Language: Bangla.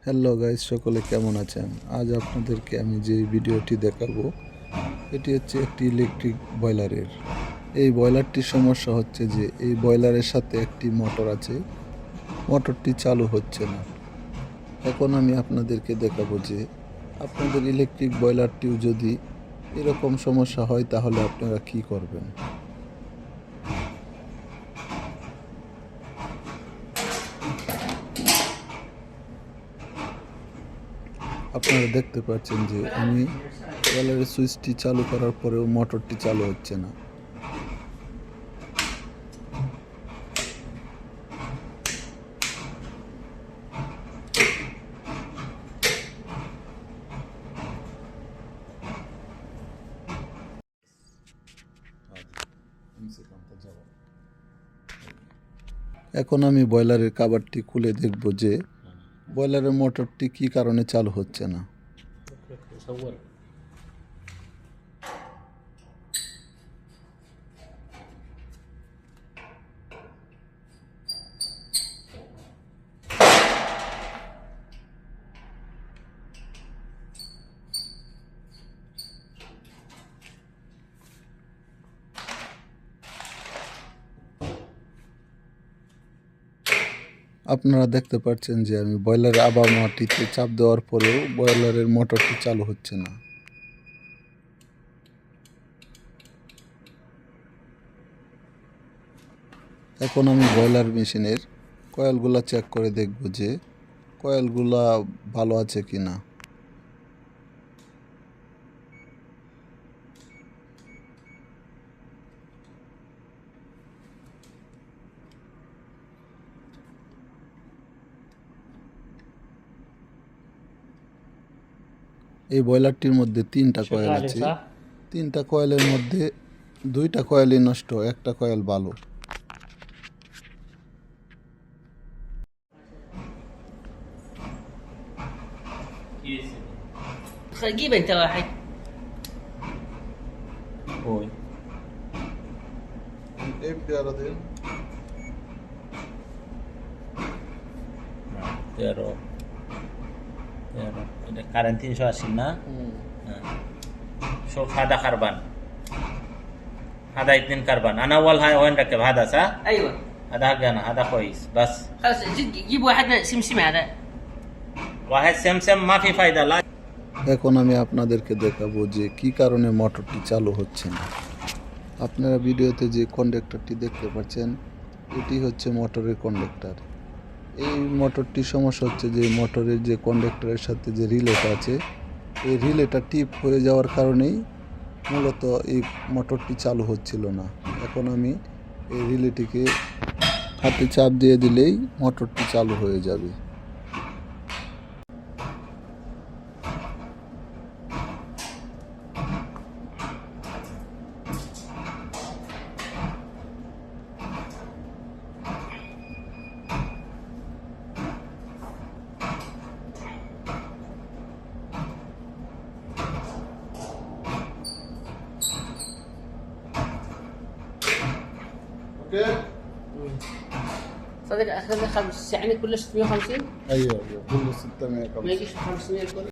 হ্যালো গাইস, সকলে কেমন আছেন? আজ আপনাদেরকে আমি যে ভিডিওটি দেখাবো এটি হচ্ছে একটি ইলেকট্রিক বয়লারের। এই বয়লারটির সমস্যা হচ্ছে যে এই বয়লারের সাথে একটি মোটর আছে, মোটরটি চালু হচ্ছে না। এখন আমি আপনাদেরকে দেখাবো যে আপনাদের ইলেকট্রিক বয়লারটিও যদি এরকম সমস্যা হয় তাহলে আপনারা কি করবেন। আপনারা দেখতে পাচ্ছেন যে আমি বয়লারের সুইচটি চালু করার পরেও মোটরটি চালু হচ্ছে না। এখন আমি বয়লারের কাভারটি খুলে দেখব যে বয়লারের মোটরটি কী কারণে চালু হচ্ছে না। আপনারা দেখতে পাচ্ছেন যে আমি বয়লারের আবামাটিতে চাপ দেওয়ার পরেও বয়লারের মোটরটি চালু হচ্ছে না। এখন আমি বয়লার মেশিনের কয়েলগুলা চেক করে দেখব যে কয়েলগুলা ভালো আছে কি না। এই বয়লারটির মধ্যে 3টা কয়েল আছে। 3টা কয়েলের মধ্যে 2টা কয়েলই নষ্ট, একটা কয়েল ভালো। جيب انت واحد. ওই এই পেয়ারা দেন। 13 ده كارنتين شو اسمنا؟ شوف هذا خربان، هذا 2 كربان. انا اول هاي وين ركب هذا صح؟ ايوه هذا حقنا، هذا كويس. بس خلاص جيب واحد سمسم هذا. واحد سمسم ما في فايده. لا এখন আমি আপনাদেরকে দেখাবো যে কি কারণে মোটরটি চালু হচ্ছে না। আপনারা ভিডিওতে যে কন্ডাক্টরটি দেখতে পাচ্ছেন এটি হচ্ছে মোটরের কন্ডাক্টর। এই মোটরটির সমস্যা হচ্ছে যে মোটরের যে কন্ডাক্টরের সাথে যে রিলেটা আছে এই রিলেটা টিপ হয়ে যাওয়ার কারণেই মূলত এই মোটরটি চালু হচ্ছিল না। এখন আমি এই রিলেটিকে হাতে চাপ দিয়ে দিলেই মোটরটি চালু হয়ে যাবে। صدق اخذنا 5 يعني كله 650. ايوه كله 600. ما يجيش 500 كله.